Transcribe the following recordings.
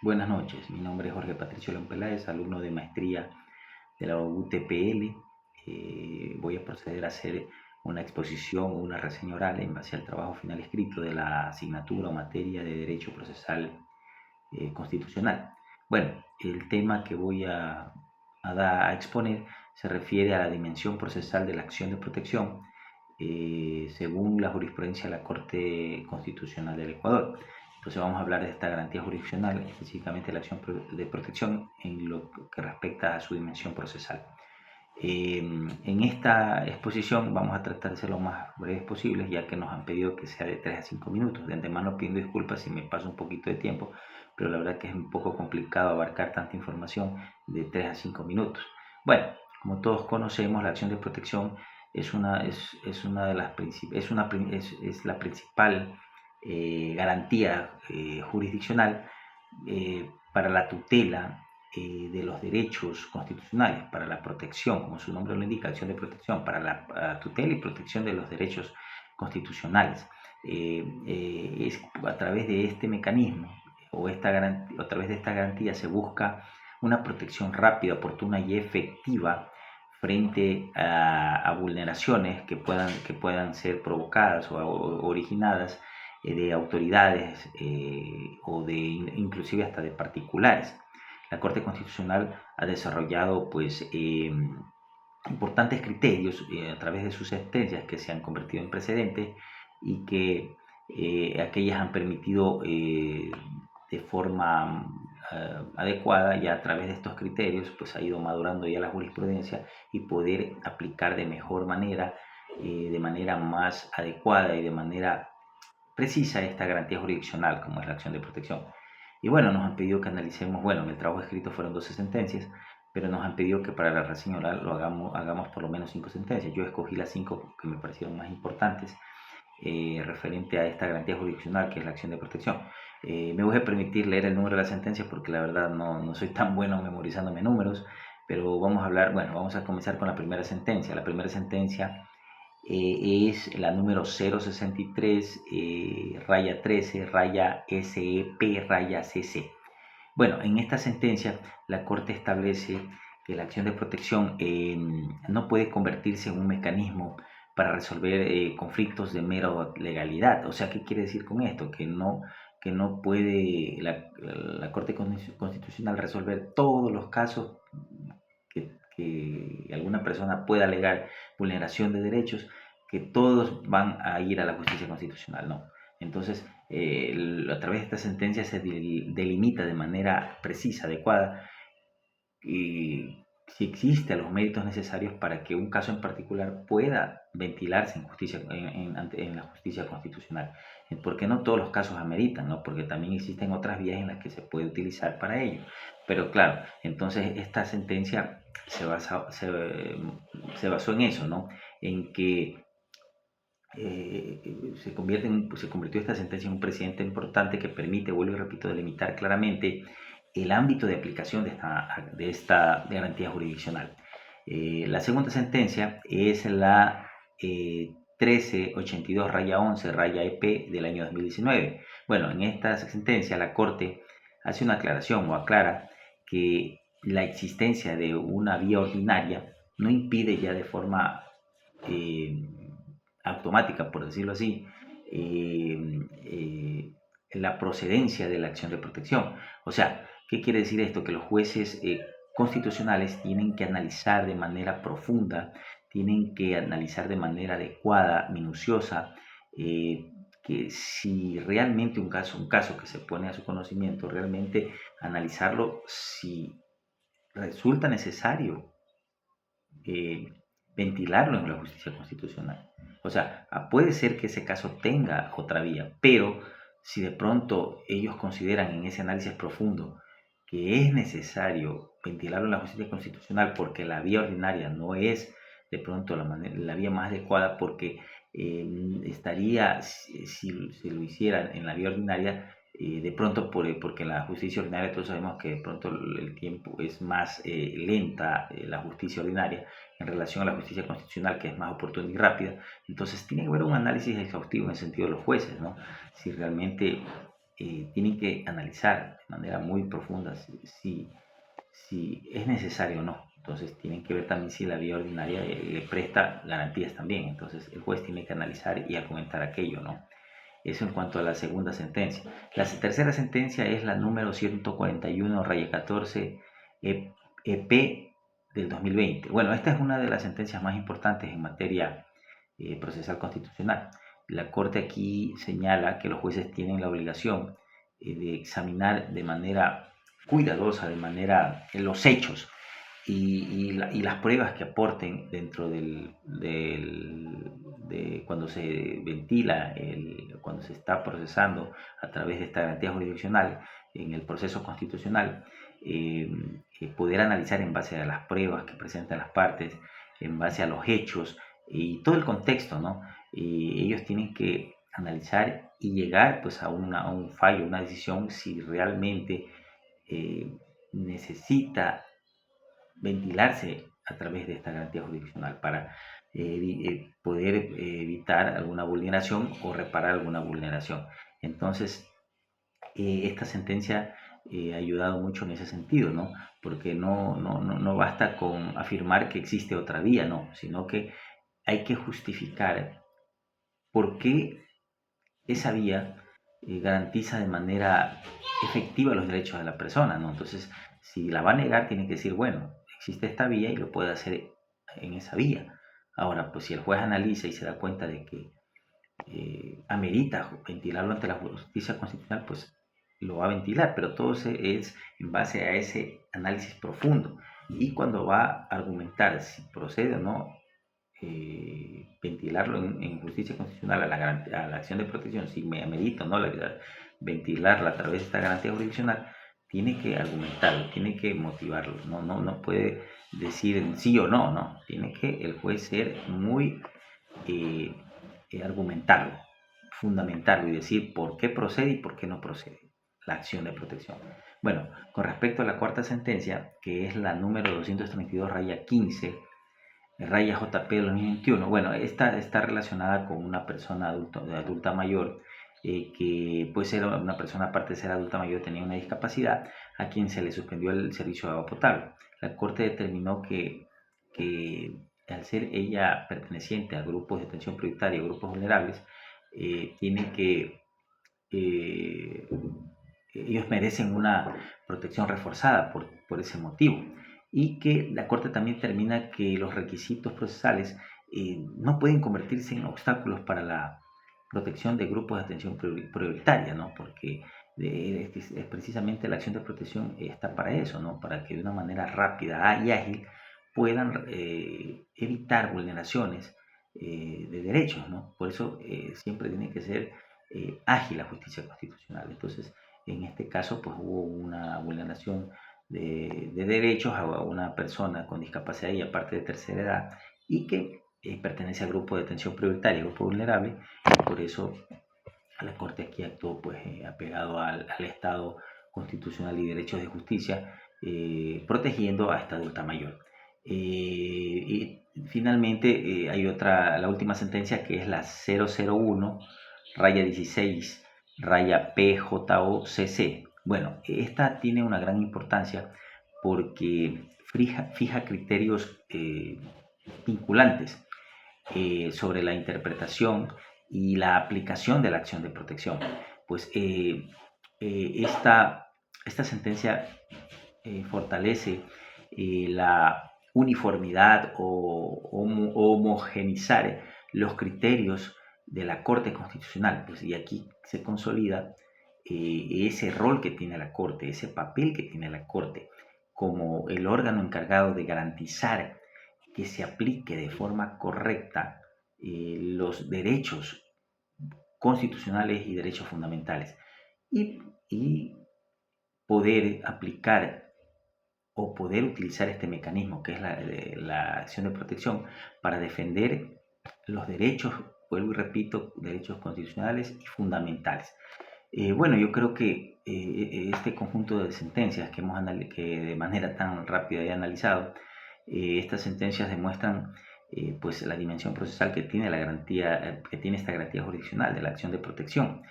Buenas noches, mi nombre es Jorge Patricio León Peláez, alumno de maestría de la UTPL. Voy a proceder a hacer una exposición o una reseña oral en base al trabajo final escrito de la asignatura o materia de Derecho Procesal Constitucional. Bueno, el tema que voy a exponer se refiere a la dimensión procesal de la acción de protección según la jurisprudencia de la Corte Constitucional del Ecuador. Entonces vamos a hablar de esta garantía jurisdiccional, específicamente la acción de protección en lo que respecta a su dimensión procesal. En esta exposición vamos a tratar de ser lo más breves posible, ya que nos han pedido que sea de 3 a 5 minutos. De antemano pido disculpas si me paso un poquito de tiempo, pero la verdad que es un poco complicado abarcar tanta información de 3 a 5 minutos. Bueno, como todos conocemos, la acción de protección es una de las es la principal garantía jurisdiccional para la tutela de los derechos constitucionales, para la protección, como su nombre lo indica, acción de protección, para la tutela y protección de los derechos constitucionales. Es a través de este mecanismo a través de esta garantía se busca una protección rápida, oportuna y efectiva frente a vulneraciones que puedan ser provocadas o originadas de autoridades o de inclusive hasta de particulares. La Corte Constitucional ha desarrollado importantes criterios a través de sus sentencias que se han convertido en precedentes y que aquellas han permitido de forma adecuada, ya a través de estos criterios pues ha ido madurando ya la jurisprudencia y poder aplicar de mejor manera, de manera más adecuada y de manera precisa esta garantía jurisdiccional como es la acción de protección. Y bueno, nos han pedido que analicemos, bueno, en el trabajo escrito fueron 12 sentencias, pero nos han pedido que para la reseña oral hagamos por lo menos 5 sentencias. Yo escogí las 5 que me parecieron más importantes referente a esta garantía jurisdiccional que es la acción de protección. Me voy a permitir leer el número de la sentencia porque la verdad no soy tan bueno memorizándome números, pero vamos a comenzar con la primera sentencia. La primera sentencia es la número 063, raya 13, raya SEP, raya CC. Bueno, en esta sentencia la Corte establece que la acción de protección no puede convertirse en un mecanismo para resolver conflictos de mera legalidad. O sea, ¿qué quiere decir con esto? Que no puede la Corte Constitucional resolver todos los casos que alguna persona pueda alegar vulneración de derechos, que todos van a ir a la justicia constitucional, no. Entonces, a través de esta sentencia se delimita de manera precisa, adecuada, si existen los méritos necesarios para que un caso en particular pueda ventilarse en la justicia constitucional. Porque no todos los casos ameritan, ¿no? Porque también existen otras vías en las que se puede utilizar para ello. Pero claro, entonces esta sentencia se basó en eso, ¿no? En que se convirtió esta sentencia en un precedente importante que permite, vuelvo y repito, delimitar claramente el ámbito de aplicación de esta garantía jurisdiccional. La segunda sentencia es la 1382 raya 11 raya EP del año 2019. Bueno, en esta sentencia la Corte hace una aclaración o aclara que la existencia de una vía ordinaria no impide ya de forma automática, por decirlo así, la procedencia de la acción de protección. O sea, ¿qué quiere decir esto? Que los jueces constitucionales tienen que analizar de manera profunda, tienen que analizar de manera adecuada, minuciosa, que si realmente un caso que se pone a su conocimiento, realmente analizarlo si resulta necesario eh, ventilarlo en la justicia constitucional. O sea, puede ser que ese caso tenga otra vía, pero si de pronto ellos consideran en ese análisis profundo que es necesario ventilarlo en la justicia constitucional porque la vía ordinaria no es de pronto la vía más adecuada porque estaría, si lo hicieran en la vía ordinaria, de pronto porque la justicia ordinaria todos sabemos que de pronto el tiempo es más lenta, la justicia ordinaria en relación a la justicia constitucional, que es más oportuna y rápida. Entonces tiene que haber un análisis exhaustivo en el sentido de los jueces, ¿no? Si realmente tienen que analizar de manera muy profunda si es necesario o no. Entonces tienen que ver también si la vía ordinaria le presta garantías también. Entonces el juez tiene que analizar y argumentar aquello, ¿no? Eso en cuanto a la segunda sentencia. La tercera sentencia es la número 141-14 EP del 2020. Bueno, esta es una de las sentencias más importantes en materia procesal constitucional. La Corte aquí señala que los jueces tienen la obligación de examinar de manera cuidadosa, de manera en los hechos y las pruebas que aporten dentro de cuando se ventila, cuando se está procesando a través de esta garantía jurisdiccional en el proceso constitucional, poder analizar en base a las pruebas que presentan las partes, en base a los hechos y todo el contexto, ¿no? Ellos tienen que analizar y llegar pues a un fallo, una decisión si realmente necesita ventilarse a través de esta garantía jurisdiccional para poder evitar alguna vulneración o reparar alguna vulneración. Entonces, esta sentencia ha ayudado mucho en ese sentido, ¿no? Porque no basta con afirmar que existe otra vía, no, sino que hay que justificar por qué esa vía garantiza de manera efectiva los derechos de la persona, ¿no? Entonces, si la va a negar, tiene que decir, bueno, existe esta vía y lo puede hacer en esa vía. Ahora, pues si el juez analiza y se da cuenta de que amerita ventilarlo ante la justicia constitucional, pues lo va a ventilar, pero todo es en base a ese análisis profundo. Y cuando va a argumentar si procede o no ventilarlo en justicia constitucional a la acción de protección, si me amerita o no ventilarla a través de esta garantía jurisdiccional, tiene que argumentarlo, tiene que motivarlo, no puede decir sí o no, no, tiene que el juez ser muy argumentarlo, fundamentarlo y decir por qué procede y por qué no procede la acción de protección. Bueno, con respecto a la cuarta sentencia, que es la número 232-15, raya JP de 2021, bueno, esta está relacionada con una persona adulta mayor que puede ser una persona, aparte de ser adulta mayor, tenía una discapacidad, a quien se le suspendió el servicio de agua potable. La Corte determinó que al ser ella perteneciente a grupos de atención prioritaria, grupos vulnerables, tiene que ellos merecen una protección reforzada por ese motivo. Y que la Corte también determina que los requisitos procesales no pueden convertirse en obstáculos para la protección de grupos de atención prioritaria, ¿no? Porque es precisamente la acción de protección está para eso, ¿no? Para que de una manera rápida y ágil puedan evitar vulneraciones de derechos, ¿no? Por eso siempre tiene que ser ágil la justicia constitucional. Entonces, en este caso, pues hubo una vulneración de derechos a una persona con discapacidad y aparte de tercera edad y que pertenece al grupo de atención prioritaria, grupo vulnerable, y por eso la Corte aquí actuó pues apegado al Estado constitucional y derechos de justicia, protegiendo a esta adulta mayor. Y finalmente hay la última sentencia que es la 001 raya 16 raya PJOCC. Bueno, esta tiene una gran importancia porque fija criterios vinculantes sobre la interpretación y la aplicación de la acción de protección. Pues esta sentencia fortalece la uniformidad o homogenizar los criterios de la Corte Constitucional, pues, y aquí se consolida ese rol que tiene la Corte, ese papel que tiene la Corte como el órgano encargado de garantizar que se aplique de forma correcta los derechos constitucionales y derechos fundamentales y poder aplicar o poder utilizar este mecanismo que es la acción de protección para defender los derechos, vuelvo y repito, derechos constitucionales y fundamentales. Bueno, yo creo que este conjunto de sentencias que de manera tan rápida he analizado, estas sentencias demuestran pues la dimensión procesal que tiene que tiene esta garantía jurisdiccional de la acción de protección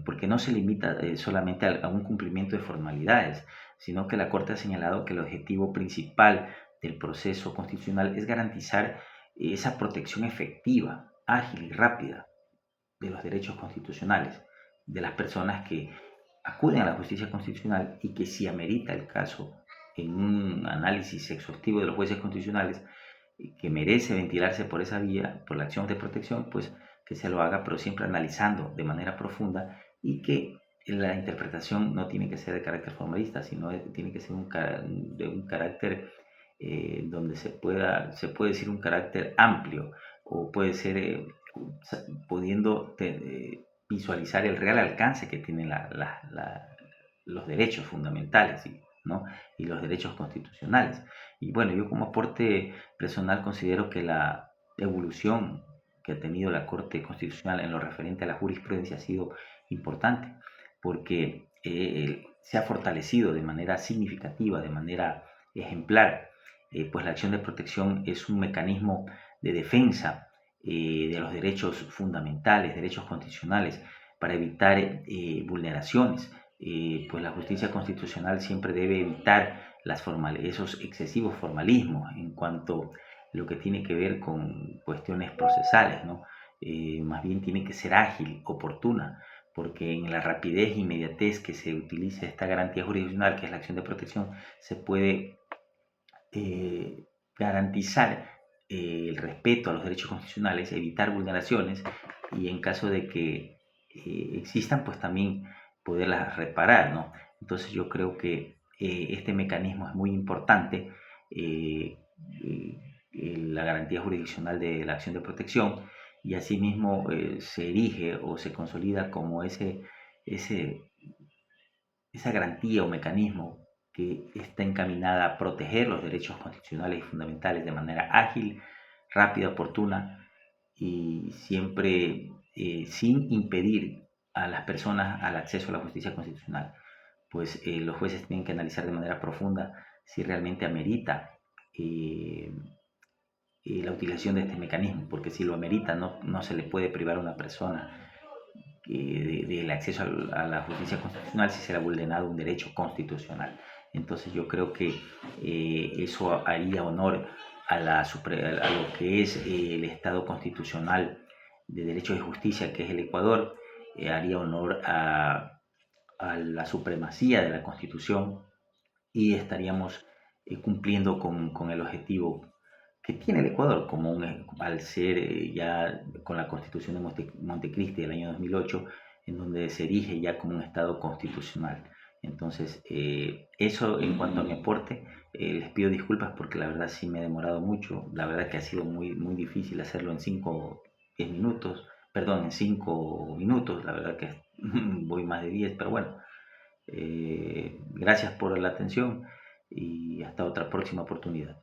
porque no se limita solamente a un cumplimiento de formalidades, sino que la Corte ha señalado que el objetivo principal del proceso constitucional es garantizar esa protección efectiva, ágil y rápida de los derechos constitucionales de las personas que acuden a la justicia constitucional y que si amerita el caso en un análisis exhaustivo de los jueces constitucionales que merece ventilarse por esa vía, por la acción de protección, pues que se lo haga, pero siempre analizando de manera profunda y que la interpretación no tiene que ser de carácter formalista, sino tiene que ser de un carácter donde se puede decir un carácter amplio o puede ser pudiendo visualizar el real alcance que tienen los derechos fundamentales, ¿no? Y los derechos constitucionales. Y bueno, yo como aporte personal considero que la evolución que ha tenido la Corte Constitucional en lo referente a la jurisprudencia ha sido importante, porque se ha fortalecido de manera significativa, de manera ejemplar, pues la acción de protección es un mecanismo de defensa de los derechos fundamentales, derechos constitucionales, para evitar vulneraciones. Pues la justicia constitucional siempre debe evitar esos excesivos formalismos en cuanto a lo que tiene que ver con cuestiones procesales, ¿no? Más bien tiene que ser ágil, oportuna, porque en la rapidez e inmediatez que se utiliza esta garantía jurisdiccional, que es la acción de protección, se puede garantizar el respeto a los derechos constitucionales, evitar vulneraciones y en caso de que existan, pues también poderlas reparar, ¿no? Entonces yo creo que este mecanismo es muy importante, la garantía jurisdiccional de la acción de protección, y asimismo se erige o se consolida como ese, esa garantía o mecanismo que está encaminada a proteger los derechos constitucionales y fundamentales de manera ágil, rápida, oportuna y siempre sin impedir a las personas al acceso a la justicia constitucional. Pues los jueces tienen que analizar de manera profunda si realmente amerita eh, la utilización de este mecanismo, porque si lo amerita no se le puede privar a una persona del acceso a la justicia constitucional si se le ha vulnerado un derecho constitucional. Entonces yo creo que eso haría honor a lo que es el Estado constitucional de derecho y justicia que es el Ecuador, haría honor a la supremacía de la Constitución y estaríamos cumpliendo con el objetivo que tiene el Ecuador, al ser ya con la Constitución de Montecristi del año 2008, en donde se erige ya como un Estado constitucional. Entonces, eso en cuanto a mi aporte, les pido disculpas porque la verdad sí me he demorado mucho, la verdad que ha sido muy, muy difícil hacerlo en 10 minutos, perdón, en 5 minutos, la verdad que voy más de 10, pero bueno, gracias por la atención y hasta otra próxima oportunidad.